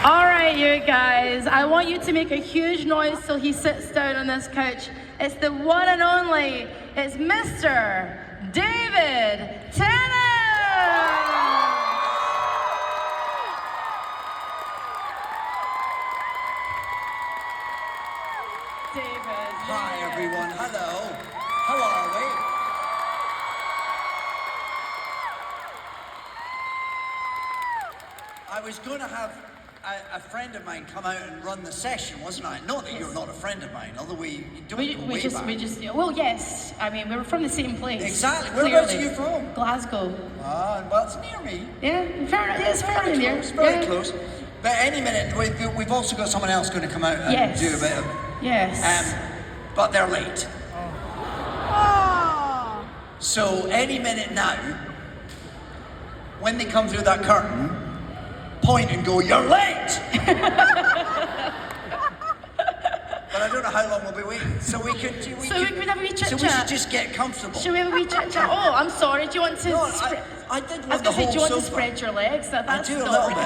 All right, you guys, I want you to make a huge noise till he sits down on this couch. It's the one and only, it's Mr. David Tenant! David. Hi, everyone. Hello. How are we? I was going to have a friend of mine come out and run the session, wasn't I? Not that you're not a friend of mine, although we don't go way back. Well, yes. I mean, we were from the same place. Exactly. Whereabouts are you from? Glasgow. Ah, well, it's near me. Yeah, it's very near. It's very close. But any minute, we've also got someone else going to come out and do a bit of... Yes. But they're late. Oh. So any minute now, when they come through that curtain, point and go, "You're late!" But I don't know how long we'll be waiting. So we could have a wee chit-chat. So we should just get comfortable. Should we have a wee chit-chat? Oh, I'm sorry, do you want to... No, I did want the whole sofa. Do you want to spread your legs? That's I do a little bit.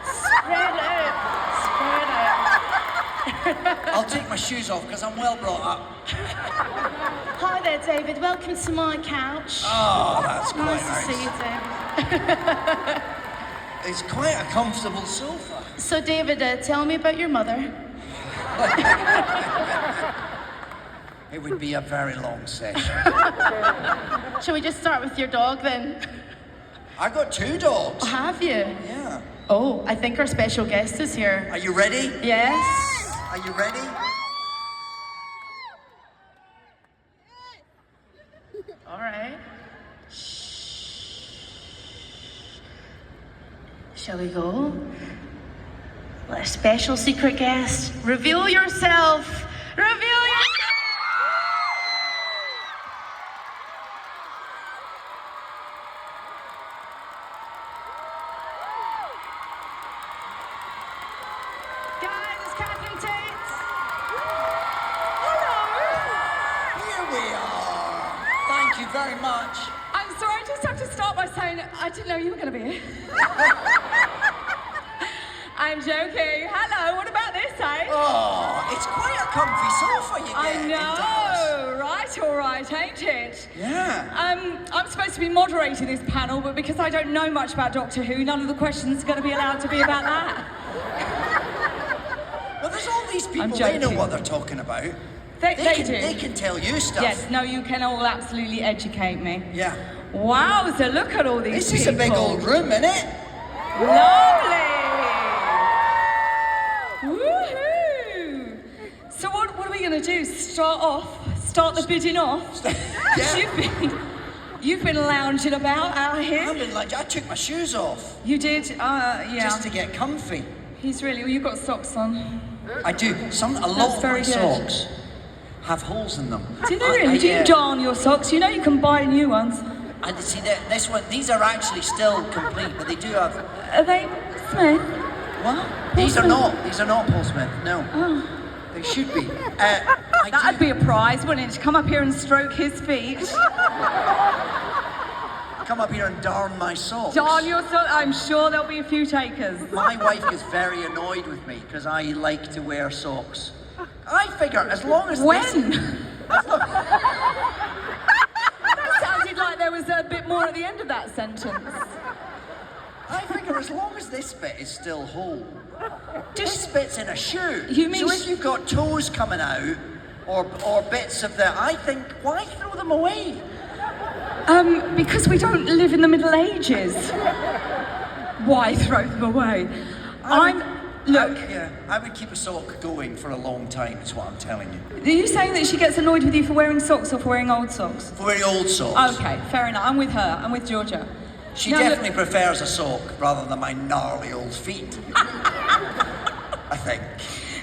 Spread out. I'll take my shoes off because I'm well brought up. Hi there, David. Welcome to my couch. Oh, that's quite nice. Nice to see you, David. It's quite a comfortable sofa. So, David, tell me about your mother. It would be a very long session. Shall we just start with your dog, then? I got 2 dogs. Oh, have you? Yeah. Oh, I think our special guest is here. Are you ready? Yes. Are you ready? All right. Shall we go? Well, a special secret guest. Reveal yourself. Reveal yourself. Guys, it's Catherine Tate. Hello. Here we are. Thank you very much. I'm sorry, I just have to start by saying I didn't know you were going to be here. I'm joking. Hello, what about this, eh? Oh, it's quite a comfy sofa you get. I know, right, all right, ain't it? Yeah. I'm supposed to be moderating this panel, but because I don't know much about Doctor Who, none of the questions are going to be allowed to be about that. Well, there's all these people, I'm they know joking. what they're talking about. They do. They can tell you stuff. Yes, no, you can all absolutely educate me. Yeah. Wowza, look at all these This is a big old room, isn't it? Lovely! Woohoo! So what are we going to do? Start the bidding off? Yeah. You've been lounging about out here. I took my shoes off. You did? Yeah. Just to get comfy. He's really... Well, you've got socks on. I do. A lot of very my good. socks have holes in them. Do they really? Do you darn your socks? You know you can buy new ones. And see, these are actually still complete, but they do have... Are they Smith? What? These are not Paul Smith, no. Oh. They should be. That'd be a prize, wouldn't it? To come up here and stroke his feet. Come up here and darn my socks. Darn your socks. I'm sure there'll be a few takers. My wife is very annoyed with me because I like to wear socks. I figure as long as When? That sounded like there was a bit more at the end of that sentence. I figure as long as this bit is still whole, this bit's in a shoe. You mean so if you've got toes coming out or bits of the, I think, why throw them away? Because we don't live in the Middle Ages. Why throw them away? I would keep a sock going for a long time, is what I'm telling you. Are you saying that she gets annoyed with you for wearing socks or for wearing old socks? For wearing old socks. Okay, fair enough. I'm with her. I'm with Georgia. She definitely prefers a sock rather than my gnarly old feet. I think.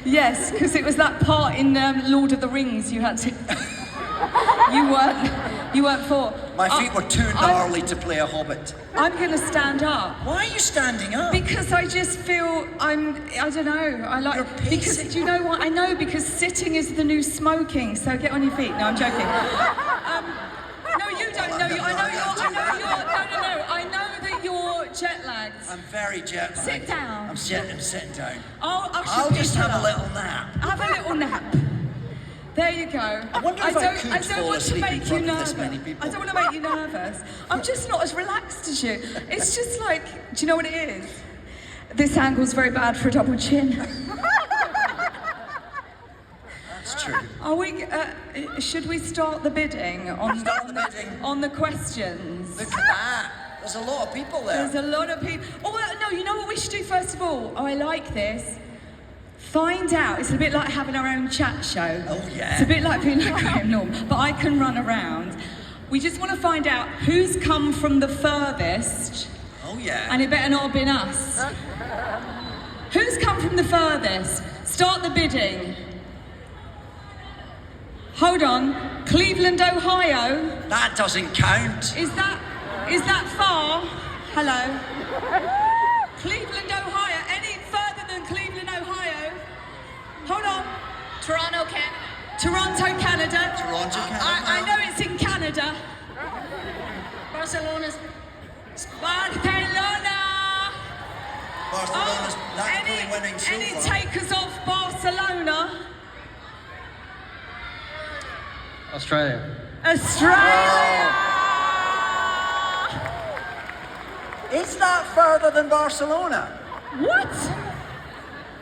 Yes, because it was that part in Lord of the Rings you had to... You weren't for. My feet were too gnarly to play a hobbit. I'm going to stand up. Why are you standing up? Because I just feel I don't know. I like... You're pacing. Because, do you know what? I know, because sitting is the new smoking, so get on your feet. No, I'm joking. No, you don't know. I know that you're jet lagged. lagged. I'm very jet lagged. Sit down. I'm sitting down. I'll just have a little nap. Have a little nap. There you go. I wonder if I could fall asleep in front of this many people. I don't want to make you nervous. I'm just not as relaxed as you. It's just like, do you know what it is? This angle's very bad for a double chin. That's true. Are we? Should we start the bidding on on the questions? Look at that. There's a lot of people there. There's a lot of people. Oh well, no, you know what we should do first of all? Oh, I like this. Find out. It's a bit like having our own chat show. Oh yeah. It's a bit like being like Graham Norm, but I can run around. We just want to find out who's come from the furthest. Oh yeah. And it better not have been us. Who's come from the furthest? Start the bidding. Hold on. Cleveland, Ohio. That doesn't count. Is that far? Hello. Cleveland, Ohio. Any further than Cleveland, Ohio? Hold on. Toronto, Canada. Toronto, Canada. Toronto, Canada. I know it's in Canada. Barcelona's. Barcelona. Barcelona's naturally winning so any far. takers off Barcelona? Australia. Australia. Is that further than Barcelona? What?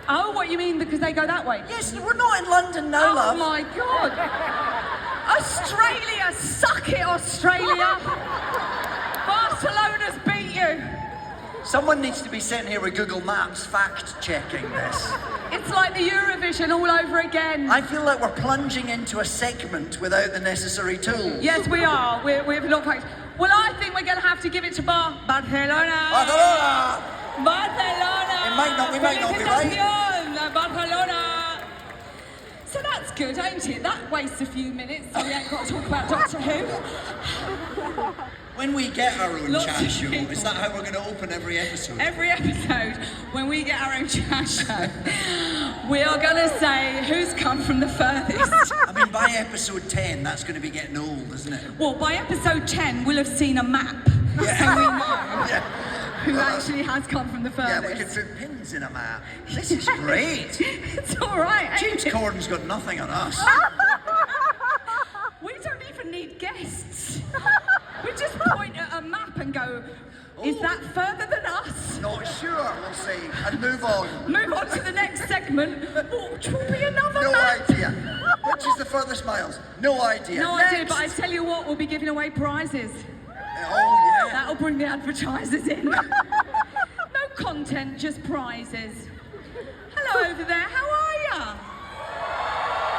Oh, what you mean because they go that way? Yes, we're not in London now, Oh love. my God! Australia, suck it, Australia! Barcelona's beat you. Someone needs to be sitting here with Google Maps fact-checking this. It's like the Eurovision all over again. I feel like we're plunging into a segment without the necessary tools. Yes, we are. We're not fact. Well, I think we're going to have to give it to Barcelona. Barcelona! Barcelona. We might not be right. Felicitación, Barcelona. So that's good, ain't it? That wastes a few minutes, so we ain't got to talk about Doctor Who. When we get our own Lots chat of show, people. is that how we're going to open every episode? Every episode, when we get our own chat show, we are going to say who's come from the furthest. I mean, by episode 10, that's going to be getting old, isn't it? Well, by episode 10, we'll have seen a map, so we know Yeah. who Well, actually has come from the Yeah, we furthest. can put pins in a map. This is great. It's all right, ain't James it? Corden's got nothing on us. We don't even need guests. We just point at a map and go, is that further than us? Not sure, we'll see. And move on. Move on to the next segment, which will be another No map. idea. Which is the furthest miles? No idea. No Next. idea, but I tell you what, we'll be giving away prizes. Oh, yeah. That'll bring the advertisers in. No content, just prizes. Hello over there, how are ya?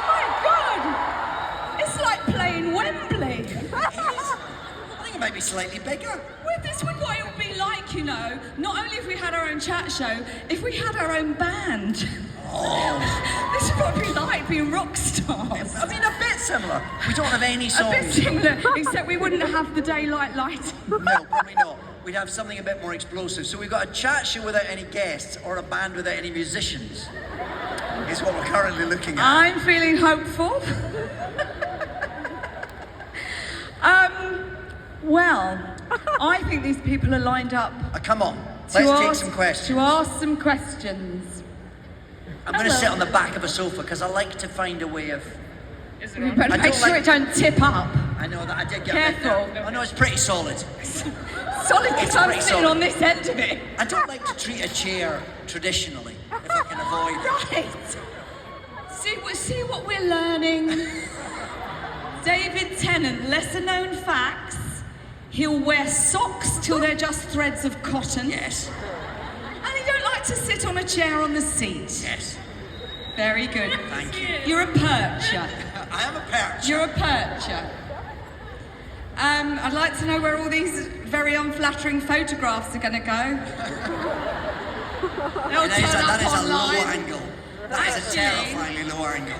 My God! It's like playing Wembley. I think it might be slightly bigger. Well, this would what it would be like, you know. Not only if we had our own chat show, if we had our own band. Oh. This is what it'd be like being rock stars. I mean, a bit similar. We don't have any A songs. bit similar, except we wouldn't have the daylight lighting. No, probably not. We'd have something a bit more explosive. So we've got a chat show without any guests or a band without any musicians. Is what we're currently looking at. I'm feeling hopeful. Well, I think these people are lined up Come on, to let's take ask, some questions. to ask some questions. I'm going to Hello. sit on the back of a sofa because I like to find a way of... You better I make don't sure like- it don't tip up. I know that I did get Careful. a bit there. I know it's pretty solid. Solid because It's I'm pretty sitting solid. on this end of it. I don't like to treat a chair traditionally, if I can avoid it. Right. See what we're learning. David Tennant, lesser known facts. He'll wear socks till they're just threads of cotton. Yes, And he don't like to sit on a chair on the seat. yes. Very good. Thank you. You're a percher. I am a perch. You're a percher. I'd like to know where all these very unflattering photographs are going to go. They'll That turn is up a low online. angle. That is a Actually- terrifyingly low angle.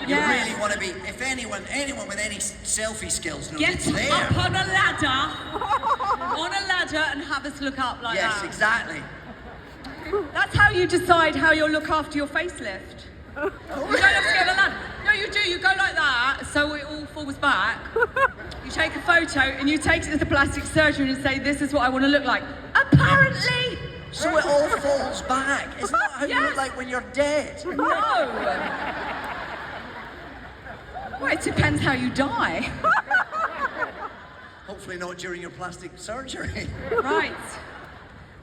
You Yeah. really want to be... If anyone with any selfie skills knows Get it's there. up on a ladder, and have us look up like Yes, that. exactly. That's how you decide how you'll look after your facelift. You don't have to get a ladder. No, you do. You go like that, so it all falls back. You take a photo and you take it to the plastic surgeon and say, "This is what I want to look like." A Apparently. So it all falls back. Isn't that how you Yes. look like when you're dead? No. Well, it depends how you die. Hopefully not during your plastic surgery. Right.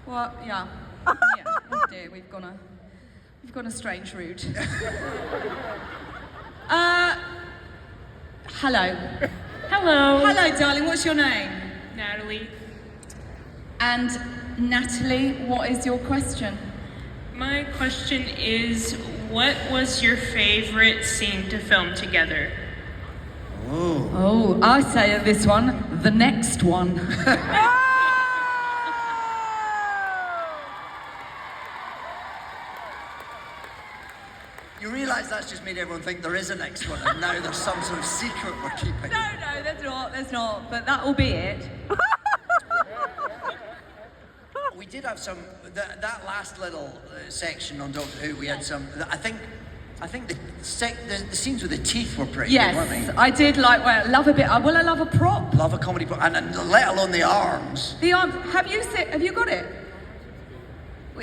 Well, yeah. Yeah. Oh dear, we've gone a strange route. Hello. Hello. Hello, darling. What's your name? Natalie. And Natalie, what is your question? My question is, what was your favorite scene to film together? Oh, I say this one, the next one. You realise that's just made everyone think there is a next one, and now there's some sort of secret we're keeping. No, there's not, but that will be it. We did have some, that last little section on Doctor Who, we had some, I think the scenes with the teeth were pretty good, weren't Yes, they? I did like, well, I love a bit, I love a prop. Love a comedy, and let alone the arms. The arm, have you got it?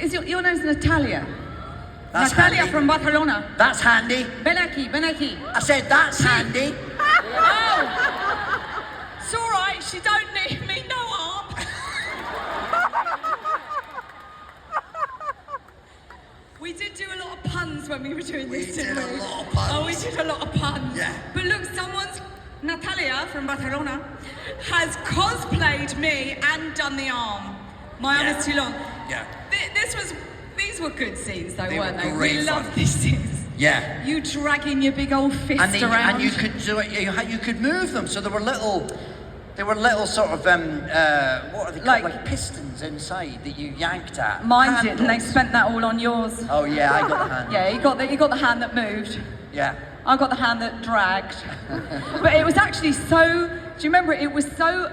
Is your name's Natalia? That's Natalia handy. from Barcelona. That's handy. Ven aquí. I said that's handy. Oh! It's all right, she don't need me, no arm. We did do a lot of puns when we were doing this, didn't we? We did a lot of puns. Oh, we did a lot of puns. Yeah. But look, Natalia from Barcelona has cosplayed me and done the arm. My arm is too long. Yeah. These were good scenes though, They were weren't they? great We fun. loved these scenes. Yeah. You dragging your big old fist And around. and you could do it. You could move them, so they were little sort of what are they called? Like- Like pistons inside that you yanked at. Mine did, and they Handles. spent that all on yours. Oh yeah, I got the hand. Yeah, you got the hand that moved. Yeah. I got the hand that dragged. But it was actually so. Do you remember? It was so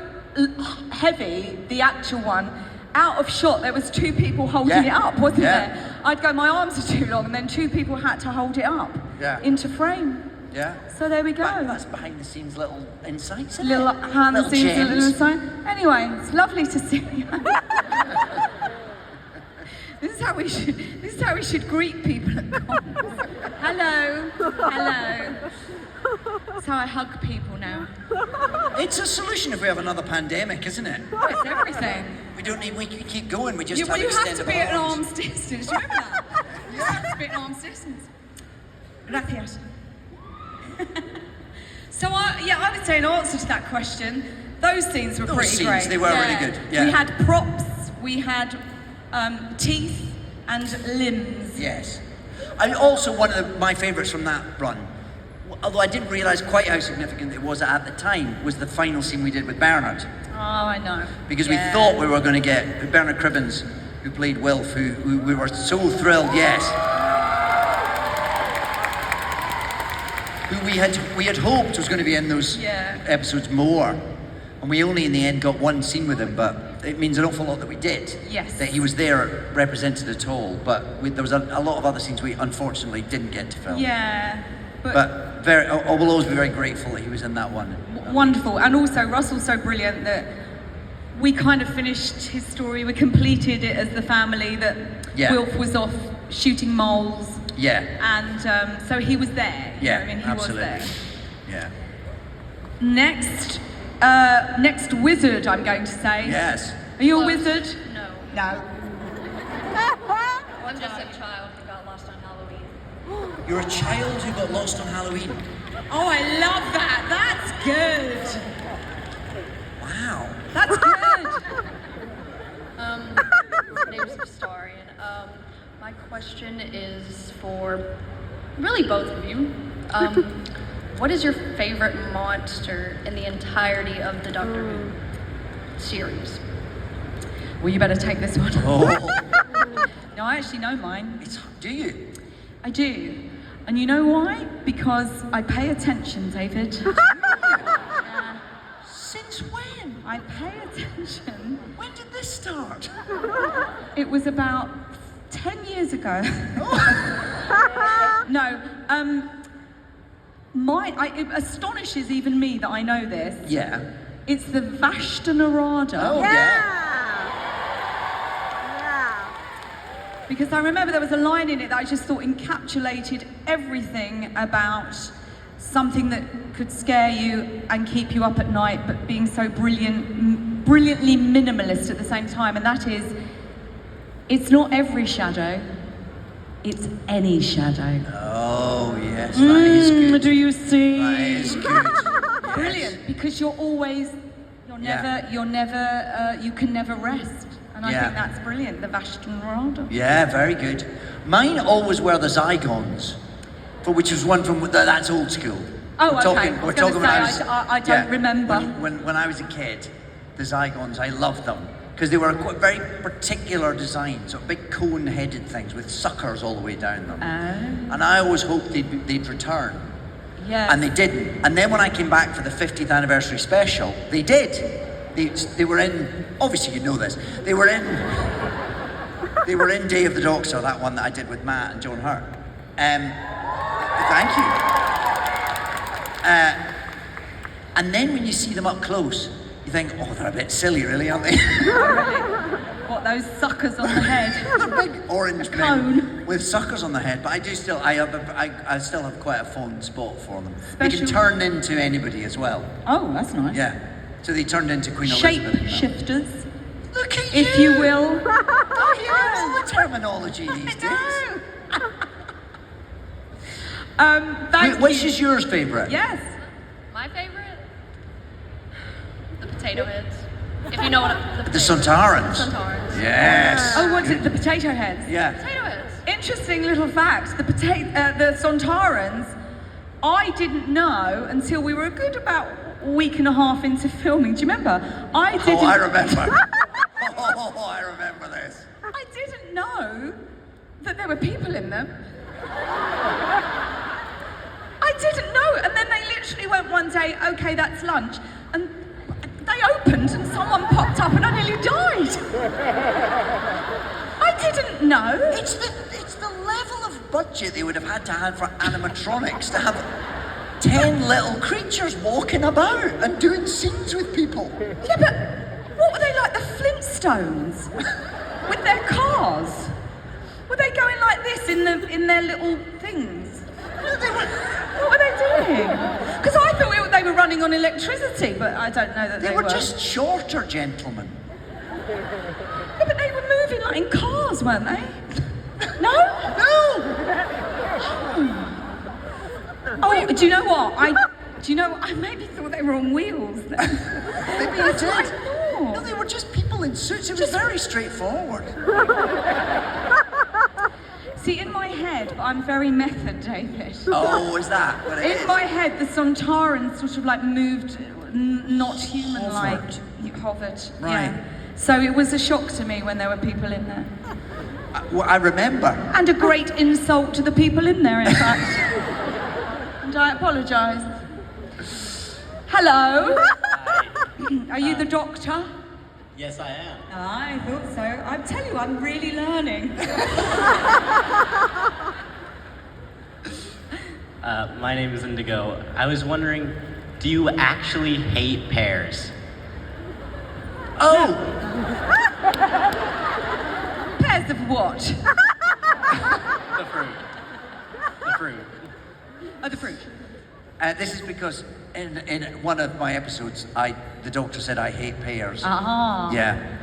heavy. The actual one. Out of shot, there was two people holding it up, wasn't there? I'd go, my arms are too long, and then two people had to hold it up into frame. Yeah. So there we go. That's behind the scenes little insights. Isn't Little it? hand Little scenes, gems. little sign. Anyway, it's lovely to see you. This is how we should greet people at cons. Hello. That's how I hug people now. It's a solution if we have another pandemic, isn't it? It's everything. We can keep going. We just Well, you have to extendable be at an arms. arm's distance. Do you remember that? You have to be at an arm's distance. Gracias. So, I would say in answer to that question, those scenes were Those pretty scenes, great. they were really good, yeah. We had props, we had teeth and limbs. Yes. And also one of my favourites from that run, although I didn't realise quite how significant it was at the time, was the final scene we did with Bernard. Oh, I know. Because we thought we were going to get Bernard Cribbins, who played Wilf, who we were so thrilled, yes. Who we had hoped was going to be in those episodes more. And we only in the end got one scene with him, but it means an awful lot that we did. Yes. That he was there represented at all, but there was a lot of other scenes we unfortunately didn't get to film. Yeah. But I will always be very grateful that he was in that one. Wonderful. And also, Russell's so brilliant that we kind of finished his story, we completed it as the family, that Wilf was off shooting moles. Yeah. And so he was there. You know what I mean? He absolutely. was there. Yeah. Next wizard, I'm going to say. Yes. Are you a wizard? No. No. I'm just a child who got lost on Halloween. You're a child who got lost on Halloween. Oh, I love that. That's good. Wow. That's good. My name's Historian. My question is for really both of you. What is your favorite monster in the entirety of the Doctor Who series? Well, you better take this one. Oh. No, I actually know mine. Do you? I do. And you know why? Because I pay attention, David. Since when? I pay attention. When did this start? It was about 10 years ago. No, it astonishes even me that I know this. Yeah. It's the Vashta Narada. Oh, yeah. Because I remember there was a line in it that I just thought encapsulated everything about something that could scare you and keep you up at night, but being so brilliantly minimalist at the same time, and that is, it's not every shadow, it's any shadow. Oh, yes, that is good. Do you see? That is good. Yes. Brilliant, because you can never rest. And I think that's brilliant, the Vastenrada. Yeah, very good. Mine always were the Zygons, which was one from, that's old school. Oh, we're okay. Talking, we're talking I don't remember. When I was a kid, the Zygons, I loved them. Because they were a very particular design, so big cone-headed things with suckers all the way down them. Oh. And I always hoped they'd return. Yes. And they didn't. And then when I came back for the 50th anniversary special, they did. They were in, obviously you know this, they were in Day of the Doctor, that one that I did with Matt and Joan Hurt. Thank you. And then when you see them up close, you think, oh, they're a bit silly, really, aren't they? What, those suckers on the head? They're big orange men with suckers on the head, but I still have quite a fond spot for them. They can turn into anybody as well. Oh, that's nice. Yeah. So they turned into Queen Elizabeth. Shapeshifters, Look at if you will. Look at all the terminology these days. Which is yours favourite? Yes. My favorite? The potato heads. If you know what The Sontarans. Sontarans. Yes. Oh, what's it? The potato heads. Yeah. Potato heads. Interesting little fact. The Sontarans, I didn't know until we were a good about week and a half into filming. Do you remember? Oh, I remember. Oh, I remember this. I didn't know that there were people in them. I didn't know. And then they literally went one day, okay, that's lunch. And they opened and someone popped up and I nearly died. I didn't know. It's the level of budget they would have had to have for animatronics to have 10 little creatures walking about and doing scenes with people. Yeah, but what were they like, the Flintstones? With their cars? Were they going like this in their little things? What were they doing? Because I thought they were running on electricity, but I don't know that they were. They were just shorter gentlemen. Yeah, but they were moving like in cars, weren't they? No? No! Oh, do you know what? I maybe thought they were on wheels then. Maybe you That's did. what I thought. No, they were just people in suits. It was very straightforward. See, in my head, I'm very method, David. Oh, is that what it is? In my head, the Sontarans sort of like moved, not human-like, hovered. Right. Yeah. So it was a shock to me when there were people in there. Well, I remember. And a great insult to the people in there, in fact. And I apologise. Hello? Hi. Are you the doctor? Yes, I am. I thought so. I tell you, I'm really learning. My name is Indigo. I was wondering, do you actually hate pears? Oh! Pairs of what? The fruit. The fruit. Oh, the fruit. This is because in one of my episodes, the doctor said I hate pears. Ah. Yeah.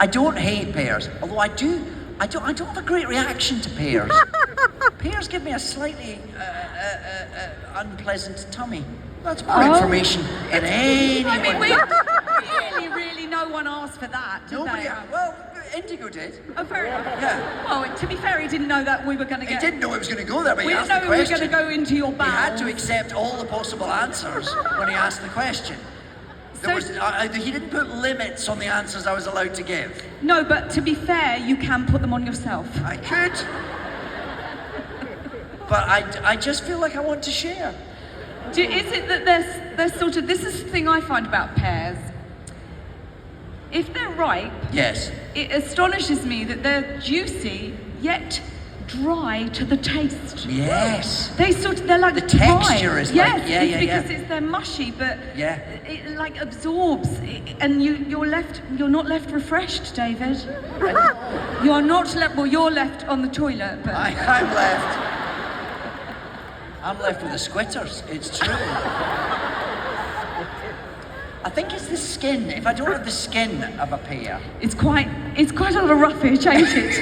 I don't hate pears, although I don't have a great reaction to pears. Pears give me a slightly unpleasant tummy. That's more information in any I mean, way. really, no one asked for that, did Nobody. they? Well, Indigo did. Oh, fair enough. Yeah. Well, to be fair, he didn't know that we were going to He get... didn't know it was going to go there, but We he didn't asked know the we were question. going to go into your He bowels. had to accept all the possible answers when he asked the question. He didn't put limits on the answers I was allowed to give. No, but to be fair, you can put them on yourself. I could. But I just feel like I want to share. Is it that they're sort of... This is the thing I find about pears. If they're ripe, Yes. it astonishes me that they're juicy, yet dry to the taste. Yes. They're like The dry. texture is yes, like, yeah, it's yeah, because they're mushy, but Yeah. it like absorbs, and you're not left refreshed, David. You're not left. Well, you're left on the toilet, but I'm left with the squitters, it's true. I think it's the skin. If I don't have the skin of a pear, it's quite a lot of roughage, ain't it?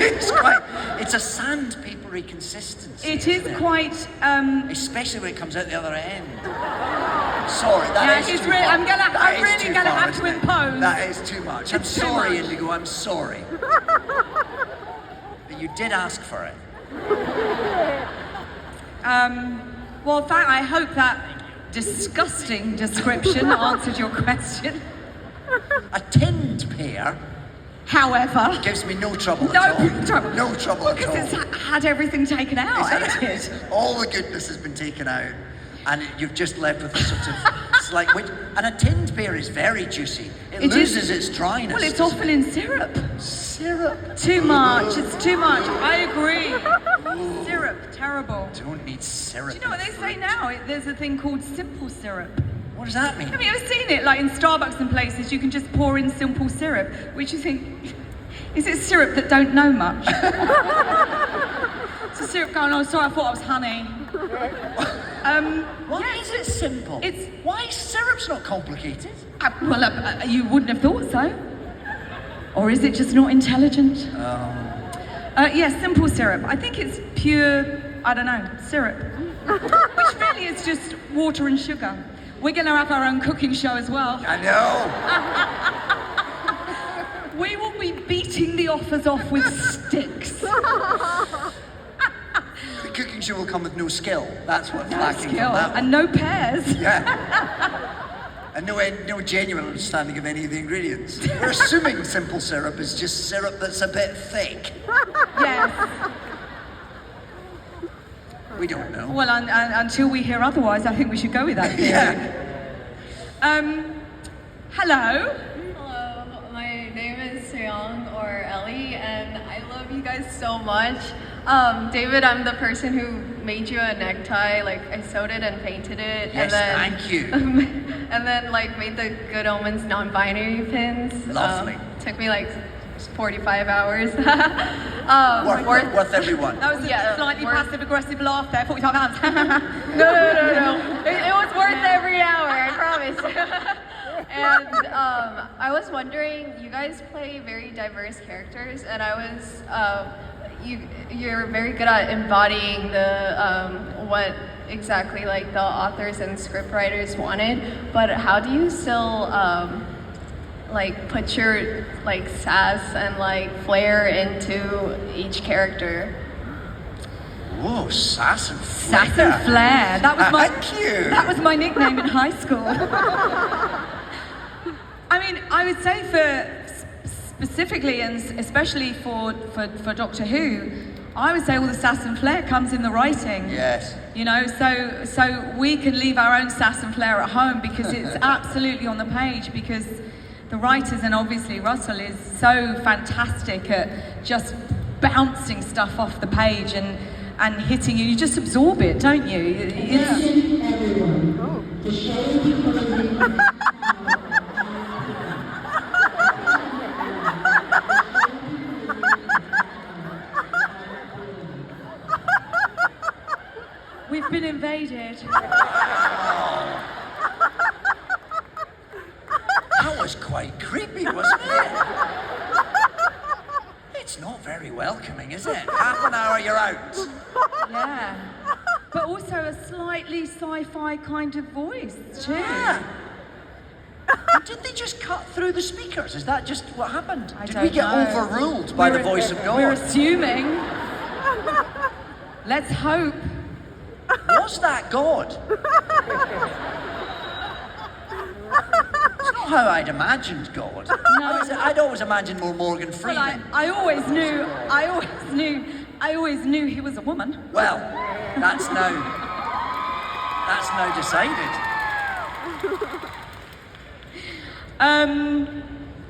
it's a sandpapery consistency. It isn't is quite. Especially when it comes out the other end. Sorry, that is too far. I'm really too gonna far, have isn't to it? impose. That is too much. I'm It's too sorry, much. Indigo, I'm sorry. But you did ask for it. Well, in fact, I hope that disgusting description answered your question. A tinned pear However, gives me no trouble at all. no trouble. No trouble at Because all. it's had everything taken out, ain't it? All the goodness has been taken out, and you've just left with a sort of slight which. And a tinned pear is very juicy. It It is- loses its dryness. Well, it's doesn't often in syrup. it? Syrup. Too much. It's too much. I agree. Syrup, terrible. Don't need syrup. Do you know what they say now? There's a thing called simple syrup. What does that mean? Have you ever seen it? Like in Starbucks and places, you can just pour in simple syrup, which you think, is it syrup that don't know much? It's a syrup going, oh, sorry, I thought it was honey. Why is it simple? Why syrup's not complicated? You wouldn't have thought so. Or is it just not intelligent? Yes, simple syrup. I think it's pure, I don't know, syrup. Which really is just water and sugar. We're going to have our own cooking show as well. I know. We will be beating the offers off with sticks. The cooking show will come with no skill. That's what's lacking Skill. from that one. And no pears. Yeah. And no genuine understanding of any of the ingredients. We're assuming simple syrup is just syrup that's a bit thick. Yes. We don't know. Well, until we hear otherwise, I think we should go with that theory. Yeah. Hello. Hello, my name is Seong or Ellie, and I love you guys so much. David, I'm the person who made you a necktie. Like, I sewed it and painted it. Yes, and then, thank you. And then, like, made the Good Omens non-binary pins. Lovely. Took me, like, 45 hours. Worth every one. That was a slightly worth- passive-aggressive laugh there, 45 pounds. No. It was worth every hour, I promise. And I was wondering, you guys play very diverse characters, and you're very good at embodying the what exactly like the authors and scriptwriters wanted. But how do you still like put your like sass and like flair into each character? Whoa, sass and flair. Sass and flair. That was my Thank you. That was my nickname in high school. I mean, I would say for specifically and especially for Doctor Who, I would say all the sass and flair comes in the writing. Yes. You know, so we can leave our own sass and flair at home because it's absolutely on the page, because the writers, and obviously Russell, is so fantastic at just bouncing stuff off the page and hitting you. You just absorb it, don't you? We've been invaded. That was quite creepy, wasn't it? It's not very welcoming, is it? Half an hour, you're out. Yeah. But also a slightly sci-fi kind of voice, too. Yeah. Did they just cut through the speakers? Is that just what happened? I Did don't we get know. overruled by the voice of God? We're assuming. Let's hope. Was that God? It's not how I'd imagined God. No. I'd always imagined more Morgan Well, Freeman. I always knew he was a woman. Well, that's now decided.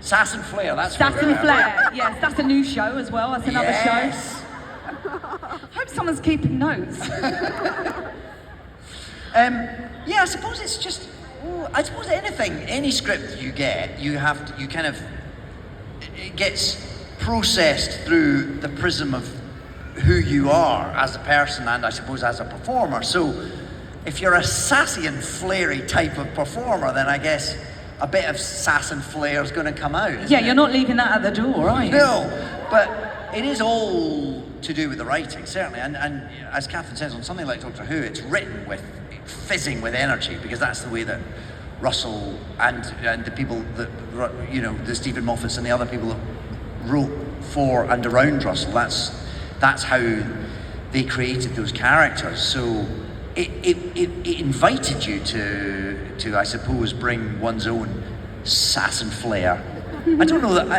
Sass and Flair, that's Sass what we're and about. Flair. Yes, that's a new show as well. That's another Yes. show. Hope someone's keeping notes. Yeah, I suppose it's just. I suppose any script you get, you kind of. It gets processed through the prism of who you are as a person and I suppose as a performer. So, if you're a sassy and flary type of performer, then I guess a bit of sass and flair is going to come out. Yeah, you're not leaving that at the door, are you? No, but it is all to do with the writing, certainly. And as Catherine says, on something like Doctor Who, it's written with fizzing with energy because that's the way that Russell and the people that, you know, the Stephen Moffats and the other people that wrote for and around Russell, that's how they created those characters. So it invited you to I suppose bring one's own sass and flair. I don't know that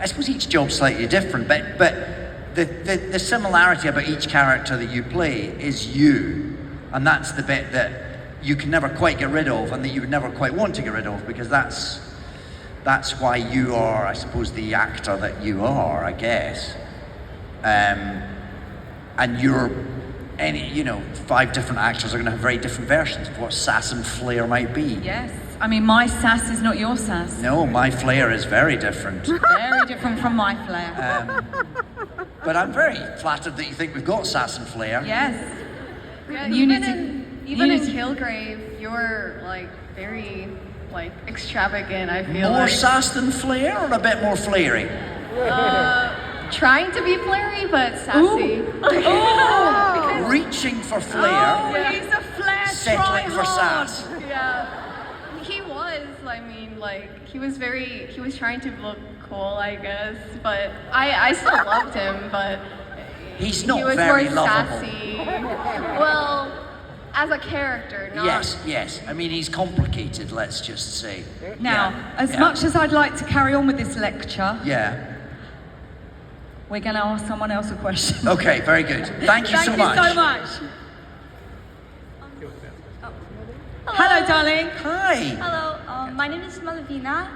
I suppose each job's slightly different, but the similarity about each character that you play is you, and that's the bit that you can never quite get rid of, and that you would never quite want to get rid of, because that's why you are, I suppose, the actor that you are, I guess. And you're, 5 different actors are going to have very different versions of what sass and flair might be. Yes. I mean, my sass is not your sass. No, my flair is very different. Very different from my flair. But I'm very flattered that you think we've got sass and flair. Yes. Yeah, Unity. even in Kilgrave, you're like very like extravagant. I feel More like sass than flair, or a bit more flary? trying to be flary but sassy. Oh, Reaching for flair, oh, he's a flair settling for tryhard. sass. Yeah, he was. I mean, like he was trying to look cool, I guess. But I still loved him. But He's not he was very more lovable. sassy. Well, as a character, not. Yes. I mean, he's complicated, let's just say. Now, Yeah, as yeah. much as I'd like to carry on with this lecture, Yeah. we're going to ask someone else a question. Okay, very good. Thank you so much. Thank you so much. Hello, darling. Hi. Hello, my name is Malavina.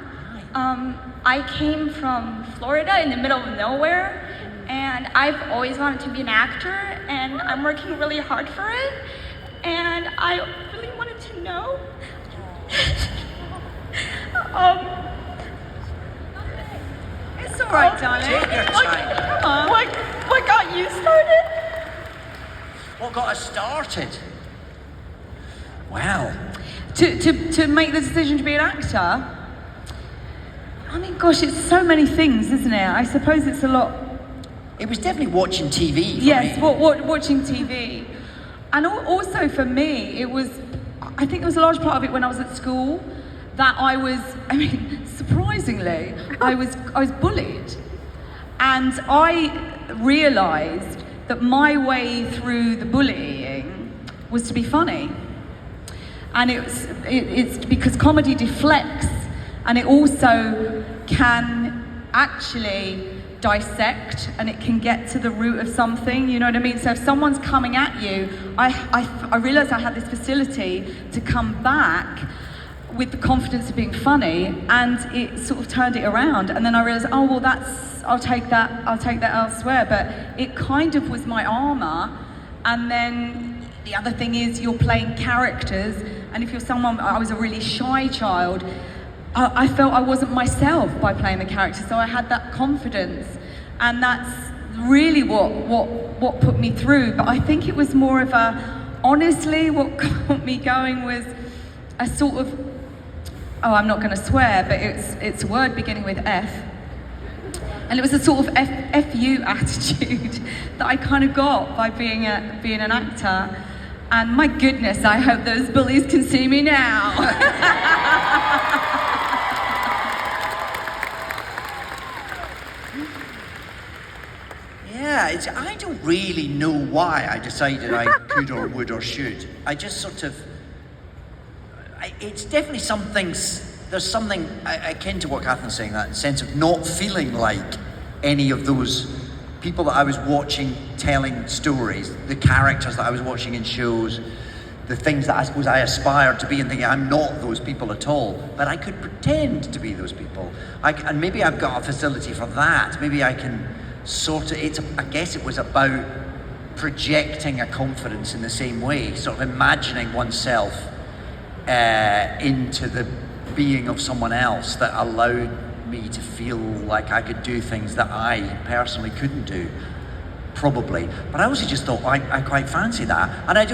I came from Florida in the middle of nowhere, and I've always wanted to be an actor, and I'm working really hard for it. And I really wanted to know. It's all right, darling. Take your time. Come on. What got you started? What got us started? Wow. To make the decision to be an actor, I mean, gosh, it's so many things, isn't it? I suppose it's a lot. It was definitely watching TV for Yes, me. watching TV. And also for me, I think it was a large part of it when I was at school, that surprisingly, I was bullied. And I realised that my way through the bullying was to be funny. And it's because comedy deflects, and it also can actually dissect, and it can get to the root of something, you know what I mean? So if someone's coming at you, I realised I had this facility to come back with the confidence of being funny, and it sort of turned it around. And then I realised, oh well, I'll take that elsewhere. But it kind of was my armour. And then the other thing is, you're playing characters, and if you're someone, I was a really shy child, I felt I wasn't myself by playing the character, so I had that confidence, and that's really what put me through. But I think it was more of honestly, what got me going was a sort of, I'm not going to swear, but it's a word beginning with F, and it was a sort of FU attitude that I kind of got by being an actor. And my goodness, I hope those bullies can see me now. Yeah, I don't really know why I decided I could or would or should. I just sort of, it's definitely there's something akin to what Catherine's saying, that sense of not feeling like any of those people that I was watching telling stories, the characters that I was watching in shows, the things that I suppose I aspired to be, and thinking I'm not those people at all, but I could pretend to be those people. And maybe I've got a facility for that. Maybe I can sort of, I guess it was about projecting a confidence in the same way, sort of imagining oneself into the being of someone else that allowed me to feel like I could do things that I personally couldn't do, probably. But I also just thought I quite fancy that, and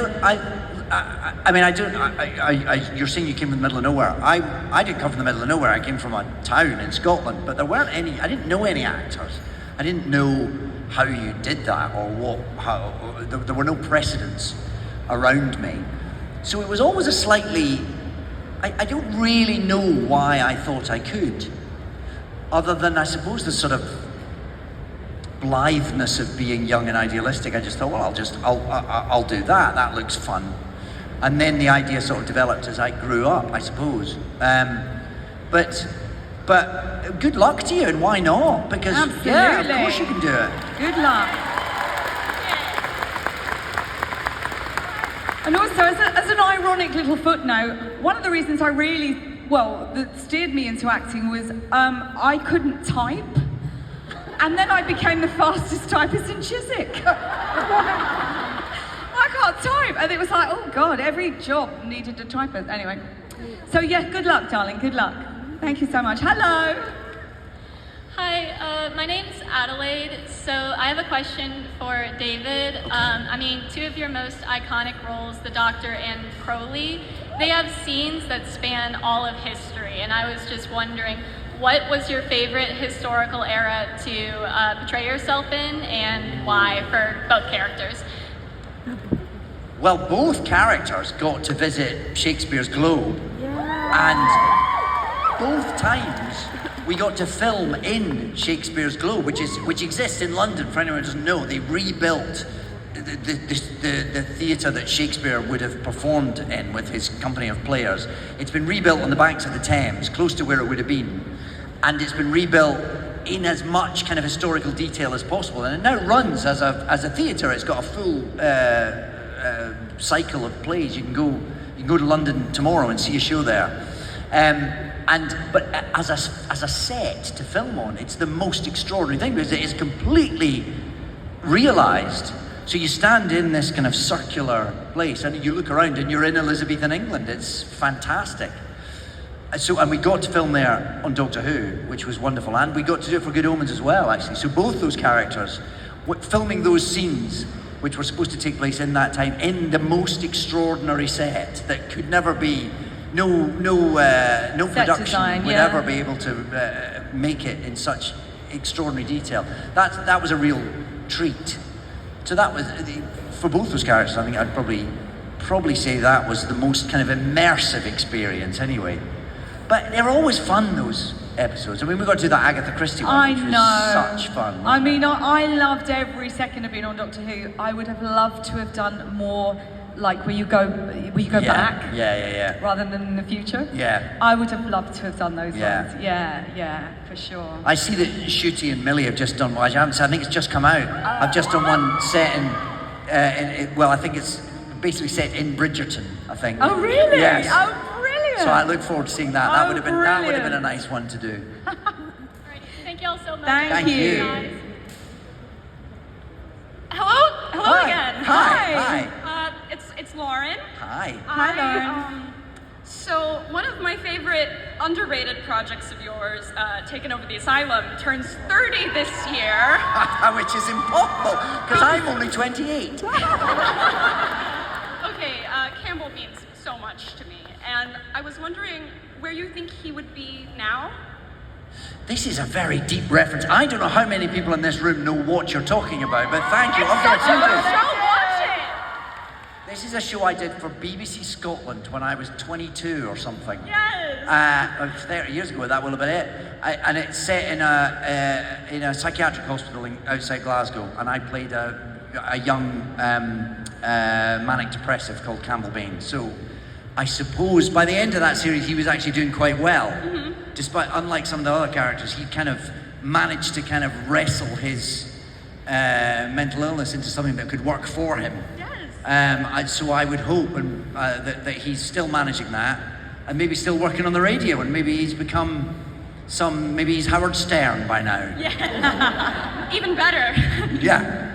you're saying you came from the middle of nowhere. I didn't come from the middle of nowhere. I came from a town in Scotland, but there weren't any. I didn't know any actors. I didn't know how you did that or there were no precedents around me. So it was always a slightly. I don't really know why I thought I could, other than I suppose the sort of blitheness of being young and idealistic. I just thought, well, I'll do that. That looks fun. And then the idea sort of developed as I grew up, I suppose. But good luck to you, and why not? Because yeah, of course you can do it. Good luck. And also, as an ironic little footnote, one of the reasons that steered me into acting was I couldn't type. And then I became the fastest typist in Chiswick. I can't type. And it was like, oh God, every job needed a typist. Anyway, so yeah, good luck, darling, good luck. Thank you so much. Hello. Hi, my name's Adelaide. So I have a question for David. Okay. Two of your most iconic roles, the Doctor and Crowley, they have scenes that span all of history. And I was just wondering, what was your favorite historical era to portray yourself in, and why for both characters? Well, both characters got to visit Shakespeare's Globe, and both times we got to film in Shakespeare's Globe, which exists in London. For anyone who doesn't know, they rebuilt the theatre that Shakespeare would have performed in with his company of players. It's been rebuilt on the banks of the Thames, close to where it would have been, and it's been rebuilt in as much kind of historical detail as possible. And it now runs as a theatre. It's got a full cycle of plays. You can go to London tomorrow and see a show there. But as a set to film on, it's the most extraordinary thing because it is completely realised. So you stand in this kind of circular place and you look around and you're in Elizabethan England. It's fantastic. And we got to film there on Doctor Who, which was wonderful, and we got to do it for Good Omens as well, actually. So both those characters, filming those scenes, which were supposed to take place in that time, in the most extraordinary set that could never be, no production design, would ever be able to make it in such extraordinary detail. That was a real treat. So that was, for both those characters, I think I'd probably say that was the most kind of immersive experience anyway. But they're always fun, those episodes. We got to do that Agatha Christie one, which was such fun. I loved every second of being on Doctor Who. I would have loved to have done more, like where you go back. Yeah. Rather than in the future. Yeah. I would have loved to have done those ones. Yeah, for sure. I see that Shooty and Millie have just done one. I think it's just come out. I've just done one set in I think it's basically set in Bridgerton, I think. Oh really? Yes. Oh brilliant. So I look forward to seeing that. Oh, That would have been a nice one to do. Alright, thank you all so much. Thank you. Guys. Hello again. Hi. It's Lauren. Hi. Hi, Lauren. So one of my favorite underrated projects of yours, Taking Over the Asylum, turns 30 this year. Which is impossible, because I'm only 28. Okay, Campbell means so much to me, and I was wondering where you think he would be now? This is a very deep reference. I don't know how many people in this room know what you're talking about, but thank you. I'm going to do this. Watch it! This is a show I did for BBC Scotland when I was 22 or something. Yes! 30 years ago, that will have been it. And it's set in a psychiatric hospital outside Glasgow, and I played a young manic depressive called Campbell Bain. So I suppose by the end of that series, he was actually doing quite well. Mm-hmm. Despite, unlike some of the other characters, he kind of managed to kind of wrestle his mental illness into something that could work for him. Yes. So I would hope that he's still managing that, and maybe still working on the radio, and maybe he's become maybe he's Howard Stern by now. Yeah. Even better. Yeah.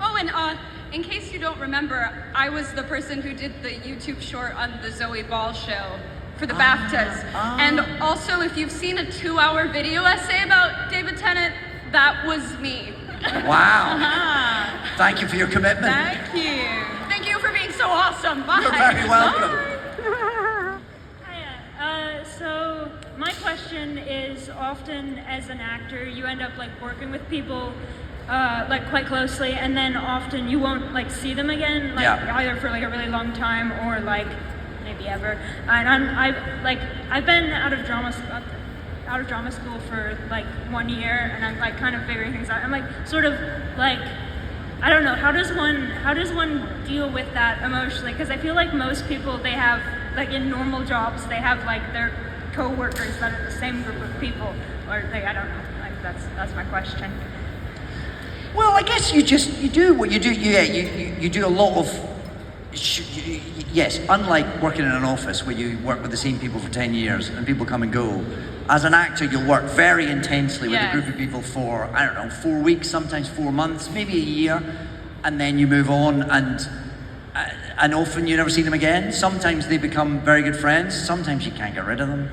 Oh, and in case you don't remember, I was the person who did the YouTube short on the Zoe Ball show for the BAFTAs. And also, if you've seen a 2-hour video essay about David Tennant, that was me. Wow. Thank you for your commitment. Thank you. Thank you for being so awesome. Bye. You're very welcome. Hiya. So my question is, often as an actor, you end up like working with people like quite closely, and then often you won't like see them again, like either for like a really long time or like maybe ever. And I've been out of drama school for like 1 year, and I'm like kind of figuring things out. I'm like sort of like, I don't know, how does one deal with that emotionally? Because I feel like most people, they have like in normal jobs, they have like their co-workers that are the same group of people, or like, I don't know, like that's my question. Well, I guess you do what you do. You do a lot of. Yes, unlike working in an office where you work with the same people for 10 years and people come and go, as an actor you'll work very intensely with a group of people for, I don't know, 4 weeks, sometimes 4 months, maybe a year, and then you move on, and often you never see them again. Sometimes they become very good friends, sometimes you can't get rid of them.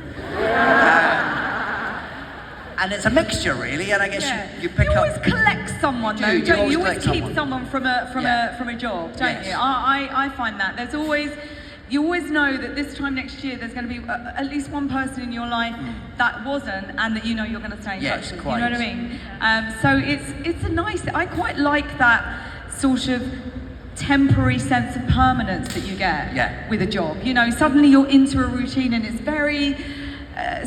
And it's a mixture, really, and I guess you pick up. You always collect someone, though, don't you? You always keep someone from a job, don't you? I find that there's always, you always know that this time next year there's going to be at least one person in your life that wasn't, and that you know you're going to stay in touch with. Quite. You know what I mean? So it's a nice. I quite like that sort of temporary sense of permanence that you get with a job. You know, suddenly you're into a routine and it's very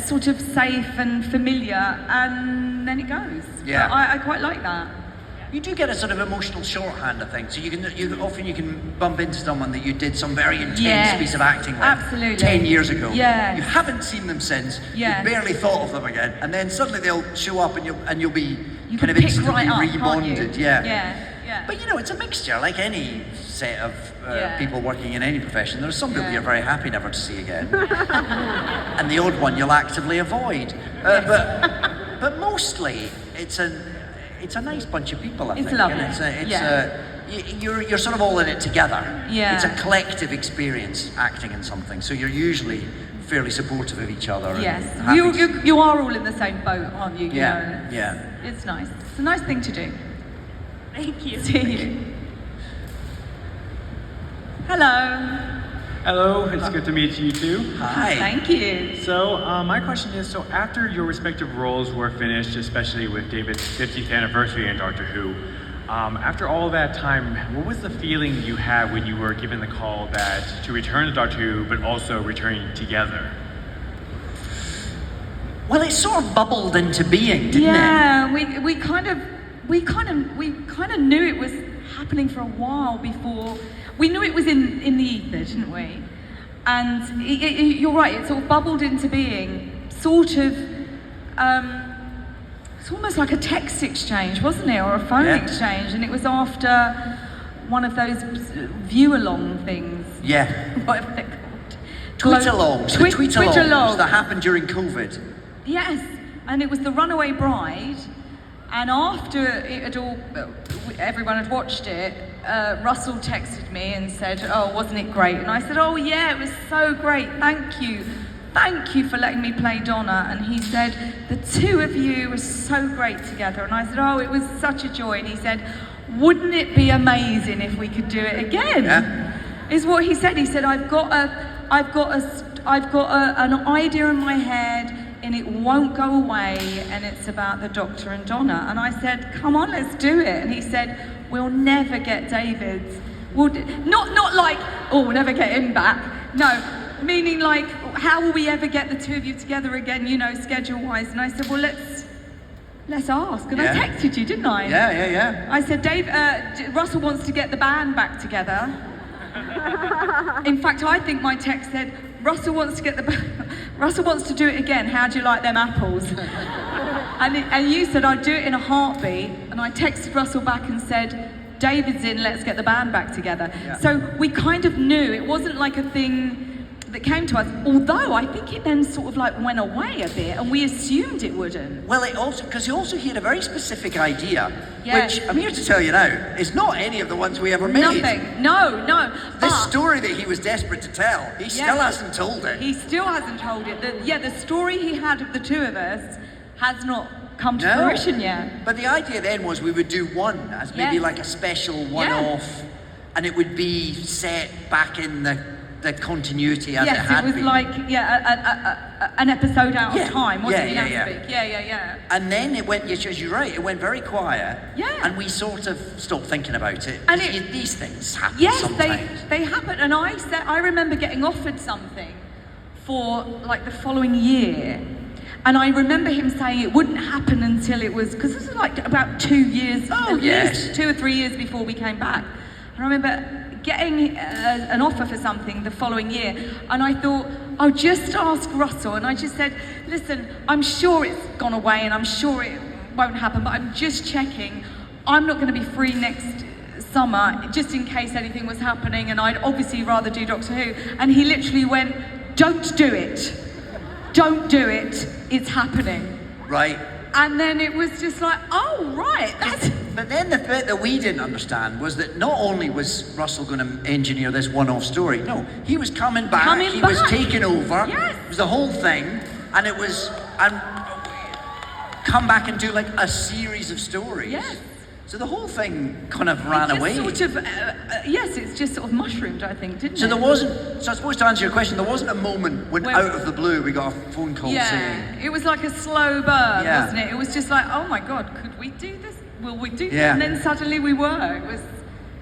sort of safe and familiar, and then it goes. Yeah. But I quite like that. You do get a sort of emotional shorthand, I think. So you can bump into someone that you did some very intense piece of acting with 10 years ago. Yeah. You haven't seen them since. Yeah. You barely thought of them again, and then suddenly they'll show up, and you'll be kind of pick instantly right up, rebonded. Yeah. But you know, it's a mixture, like any set of people working in any profession. There are some people you're very happy never to see again, and the odd one you'll actively avoid. But mostly, it's a nice bunch of people. I think. It's lovely. And you're sort of all in it together. Yeah. It's a collective experience acting in something. So you're usually fairly supportive of each other. Yes. And You are all in the same boat, aren't you? Yeah. It's nice. It's a nice thing to do. Thank you. See you. Hello. Hello, it's good to meet you too. Hi. Thank you. So my question is, so after your respective roles were finished, especially with David's 50th anniversary in Doctor Who, after all that time, what was the feeling you had when you were given the call to return to Doctor Who, but also returning together? Well, it sort of bubbled into being, didn't it? Yeah, we kind of knew it was happening for a while before. We knew it was in the ether, didn't we? And you're right, it sort of bubbled into being, sort of. It's almost like a text exchange, wasn't it, or a phone exchange? And it was after one of those view-along things. Yeah. Whatever they're called. Tweet-alongs. Tweet-alongs that happened during COVID. Yes, and it was The Runaway Bride, and after it had all, everyone had watched it, Russell texted me and said, "Oh, wasn't it great?" And I said, "Oh yeah, it was so great, thank you for letting me play Donna." And he said, "The two of you were so great together." And I said, "Oh, it was such a joy." And he said, "Wouldn't it be amazing if we could do it again?" Yeah. Is what he said. He said, I've got an idea in my head, and it won't go away, and it's about the Doctor and Donna." And I said, "Come on, let's do it." And he said, "We'll never get David's. Not like, oh, we'll never get him back. No, meaning like, how will we ever get the two of you together again, you know, schedule-wise?" And I said, "Well, let's ask." And I texted you, didn't I? Yeah. I said, Russell wants to get the band back together. In fact, I think my text said, Russell wants to do it again. How do you like them apples? and you said, "I'd do it in a heartbeat." And I texted Russell back and said, "David's in, let's get the band back together." Yeah. So we kind of knew. It wasn't like a thing that came to us, although I think it then sort of like went away a bit and we assumed it wouldn't. Well, it also, because he had a very specific idea, Yeah. which I'm here to tell you now is not any of the ones we ever made. Nothing. No. This But story that he was desperate to tell, he still hasn't told it. he still hasn't told it. The story he had of the two of us has not come to No. fruition yet. But the idea then was we would do one as maybe Yes. like a special one-off, and it would be set back in the continuity as it Yes, had it was been. like an episode out Yeah. of time, wasn't Yeah, it? yeah, So to speak? Yeah. And then it went, yes, you're right, it went very quiet. Yeah. And we sort of stopped thinking about it. And These things happen Yes, sometimes. they happen. And I remember getting offered something for like the following year. And I remember him saying it wouldn't happen until it was, because this is like about 2 years, Oh, at yes. least 2 or 3 years before we came back. And I remember getting an offer for something the following year. And I thought, I'll just ask Russell. And I just said, listen, I'm sure it's gone away and I'm sure it won't happen, but I'm just checking. I'm not going to be free next summer, just in case anything was happening, and I'd obviously rather do Doctor Who. And he literally went, don't do it. Don't do it. It's happening. Right. And then it was just like, oh, right. But then the bit that we didn't understand was that not only was Russell going to engineer this one-off story, no, he was coming back, he was taking over, Yes. it was the whole thing, and it was, and come back and do like a series of stories. Yes. So the whole thing kind of ran away. Sort of, yes, it's just sort of mushroomed, I think, didn't So it? there wasn't, so I suppose to answer your question, there wasn't a moment when out of the blue we got a phone call saying, It was like a slow burn, Yeah. wasn't it? It was just like, oh my God, could we do this? Will we do this? Yeah. And then suddenly we were. It was.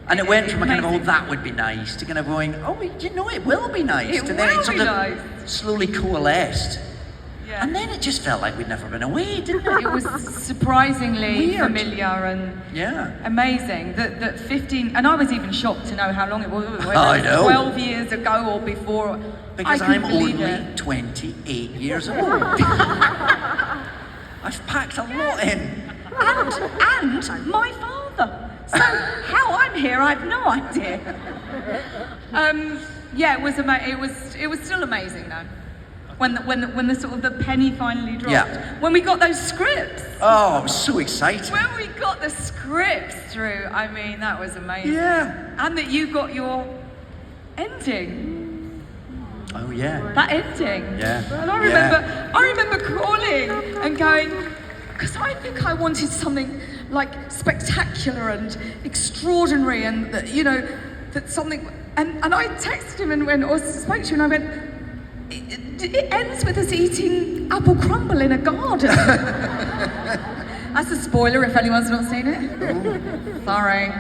and it went from a kind of, oh, amazing. that would be nice, to kind of going, oh, you know, it will be nice. It to then will it sort be of nice. slowly coalesced. Yeah. And then it just felt like we'd never been away, didn't it? It was surprisingly Weird. familiar and Yeah. amazing. That 15, and I was even shocked to know how long it was. Whether I it was know. 12 years ago or before. Because I couldn't I'm believe only it. 28 years old. I've packed a lot in. And my father. So how I'm here, I have no idea. Yeah, it was it was still amazing though. When the sort of the penny finally dropped. Yeah. When we got those scripts. Oh, it was so exciting. When we got the scripts through, I mean, that was amazing. Yeah. And that you got your ending. Oh, yeah. That ending. Yeah. And I remember calling and going, because I think I wanted something like spectacular and extraordinary, and that, you know, that something. And I texted him and went, or spoke to him, and I went, it ends with us eating apple crumble in a garden. That's a spoiler if anyone's not seen it. Sorry.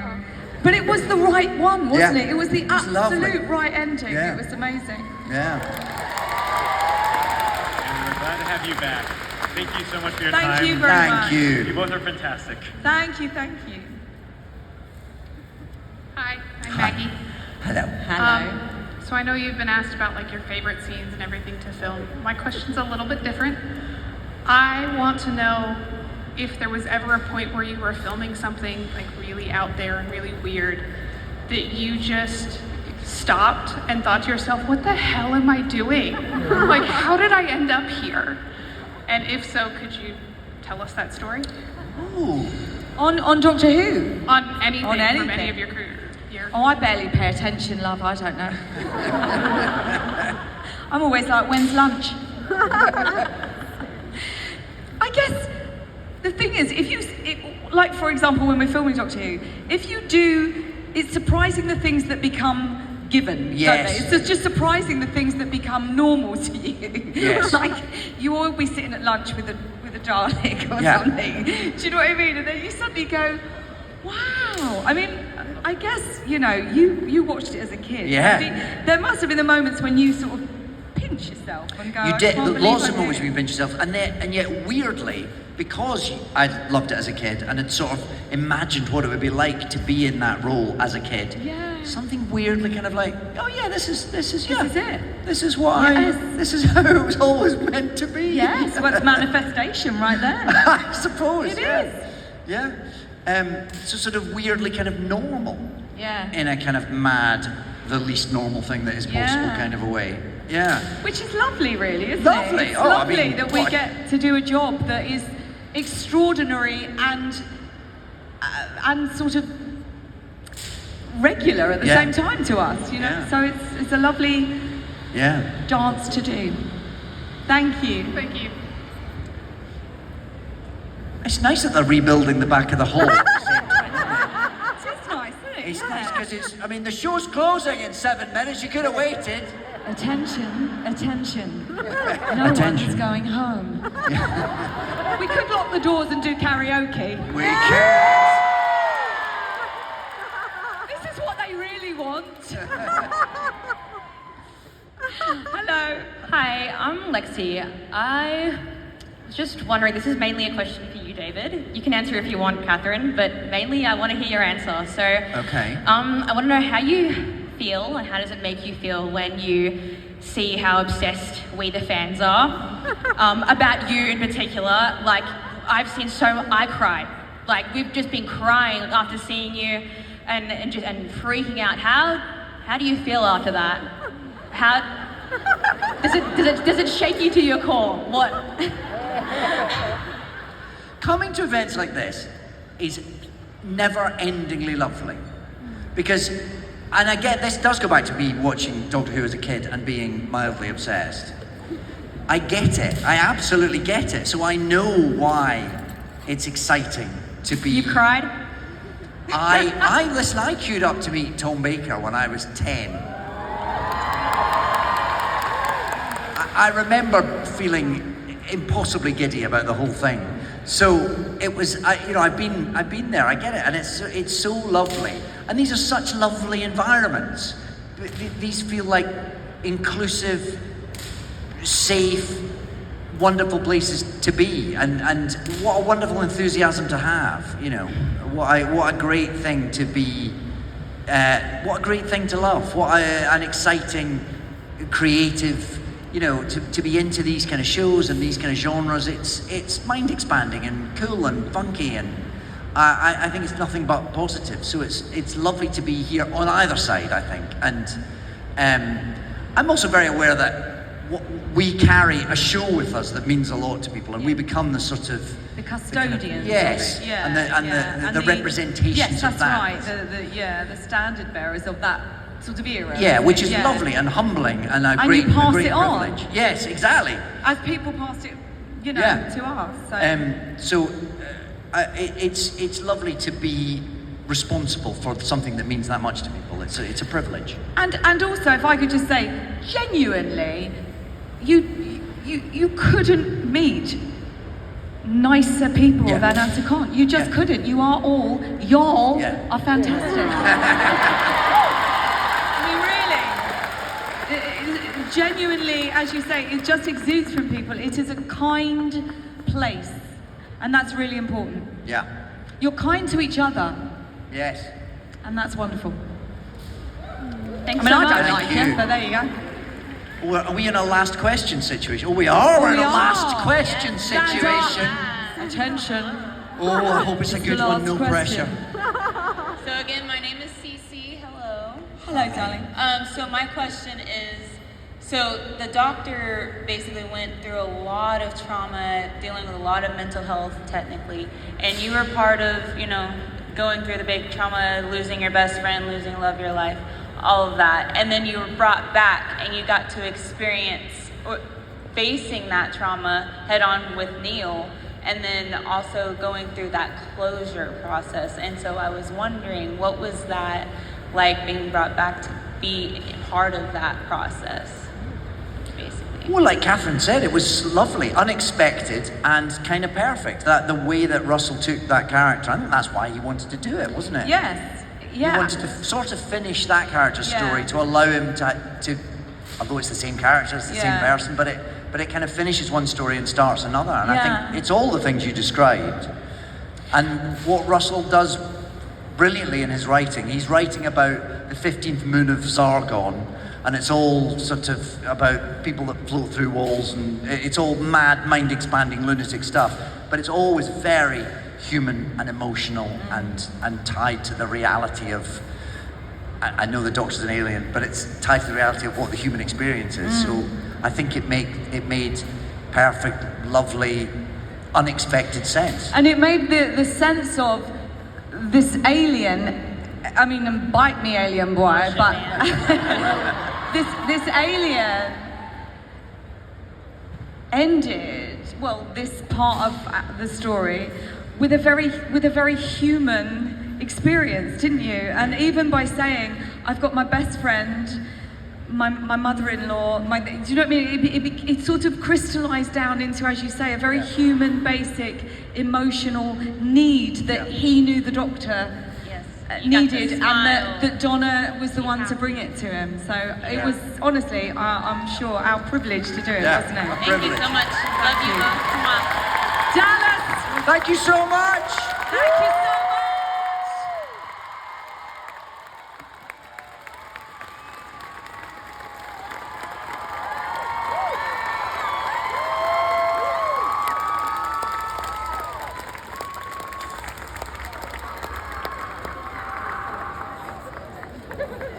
But it was the right one, wasn't Yeah. it? It was the was lovely. absolute right ending. Yeah. It was amazing. Yeah. And we're glad to have you back. Thank you so much for your Thank time. you very much. Thank you. You both are fantastic. Thank you. Hi, I'm Maggie. Hello. So I know you've been asked about like your favorite scenes and everything to film. My question's a little bit different. I want to know if there was ever a point where you were filming something like really out there and really weird that you just stopped and thought to yourself, what the hell am I doing? Like, how did I end up here? And if so, could you tell us that story? Ooh. On Doctor Who? On anything, On from any anything. of your career. Oh, I barely pay attention, love. I don't know. I'm always like, when's lunch? I guess the thing is, like for example, when we're filming Doctor Who, if you do, it's surprising the things that become given, Yes. don't they? It's just surprising the things that become normal to you. Yes. Like you all be sitting at lunch with a Dalek or Yeah. something. Do you know what I mean? And then you suddenly go, wow. I mean, I guess, you know, you watched it as a kid. Yeah. There must have been the moments when you sort of pinch yourself and go, You I did can't believe lots I of moments did. where you pinch yourself, and yet weirdly, because I loved it as a kid and had sort of imagined what it would be like to be in that role as a kid. Yeah. Something weirdly kind of like, oh yeah, this is This is it. This is what Yes. this is how it was always meant to be. Yes, well, it's manifestation right there. I suppose. It yeah. is. Yeah. So sort of weirdly kind of normal Yeah. in a kind of mad, the least normal thing that is possible Yeah. kind of a way. Yeah. Which is lovely, really, isn't Lovely. it? It's Oh, I lovely mean, that we what- get to do a job that is extraordinary and sort of regular at the Yeah. same time to us, you know? Yeah. So it's a lovely Yeah. dance to do. Thank you. Thank you. It's nice that they're rebuilding the back of the hall. It's nice, isn't it? It's Yeah. nice because the show's closing in 7 minutes. You could have waited. Attention, attention. No one's going home. We could lock the doors and do karaoke. We can. This is what they really want. Hello. Hi, I'm Lexi. I was just wondering, this is mainly a question for you, David. You can answer if you want, Catherine, but mainly I want to hear your answer. So, Okay. I want to know how you feel and how does it make you feel when you see how obsessed we the fans are about you in particular. Like, I've seen I cried. Like, we've just been crying after seeing you and freaking out. How do you feel after that? How does it shake you to your core? What? Coming to events like this is never-endingly lovely. Because, and I get, this does go back to me watching Doctor Who as a kid and being mildly obsessed. I get it. I absolutely get it. So I know why it's exciting to be... You cried? Listen, I queued up to meet Tom Baker when I was 10. I remember feeling impossibly giddy about the whole thing. So it was, I've been there. I get it, and it's so lovely. And these are such lovely environments. These feel like inclusive, safe, wonderful places to be, and what a wonderful enthusiasm to have. You know, what a great thing to be. What a great thing to love. What an exciting, creative. You know, to be into these kind of shows and these kind of genres, it's mind expanding and cool and funky, and I think it's nothing but positive. So it's lovely to be here on either side, I think. And I'm also very aware that we carry a show with us that means a lot to people, and we become the sort of The custodians. yes, of it. Yeah, and the representations yes, that's of that. right. The standard bearers of that sort of era. Yeah, which is Yeah. lovely and humbling and a And great, you pass a great it on. privilege. Yes, exactly. As people passed it, you know, Yeah. to us. It's lovely to be responsible for something that means that much to people. It's a privilege. And also, if I could just say, genuinely, you couldn't meet nicer people Yeah. than Anta Khan. You just Yeah. couldn't. Y'all Yeah. are fantastic. I mean, really, genuinely, as you say, it just exudes from people. It is a kind place, and that's really important. Yeah. You're kind to each other, Yes. and that's wonderful. Thanks I mean, so I much. don't like you. it, but there you go. Are we in a last question situation? Oh, we are. We're in we a last are. question Yes, stand situation. up. Attention. Oh, I hope it's a It's good the one. last No question. pressure. So again, my name is Cece. Hello. Hello, darling. So my question is, so the doctor basically went through a lot of trauma, dealing with a lot of mental health technically, and you were part of, going through the big trauma, losing your best friend, losing the love of your life, all of that. And then you were brought back and you got to experience facing that trauma head on with Neil, and then also going through that closure process. And so I was wondering, what was that like, being brought back to be part of that process, basically? Well, like Catherine said, it was lovely, unexpected, and kind of perfect. That the way that Russell took that character, I think that's why he wanted to do it, wasn't it? Yes. Yeah. He wanted to sort of finish that character's story to allow him to, although it's the same character, it's the same person, but it kind of finishes one story and starts another. And I think it's all the things you described. And what Russell does brilliantly in his writing, he's writing about the 15th moon of Zargon, and it's all sort of about people that float through walls, and it's all mad, mind-expanding, lunatic stuff, but it's always very human and emotional and tied to the reality of I know the Doctor's an alien, but it's tied to the reality of what the human experience is. So I think it made perfect, lovely, unexpected sense. And it made the sense of this alien, I mean, and bite me, alien boy, but this alien ended, well, this part of the story with a very human experience, didn't you? And even by saying, I've got my best friend, my mother-in-law, do you know what I mean? It sort of crystallized down into, as you say, a very human, basic, emotional need that he knew the Doctor needed, and that Donna was the one to bring it to him. So it was, honestly, I'm sure, our privilege to do it, wasn't it? Thank you so much. Love you both. Come on. Dallas! Thank you so much! Thank you so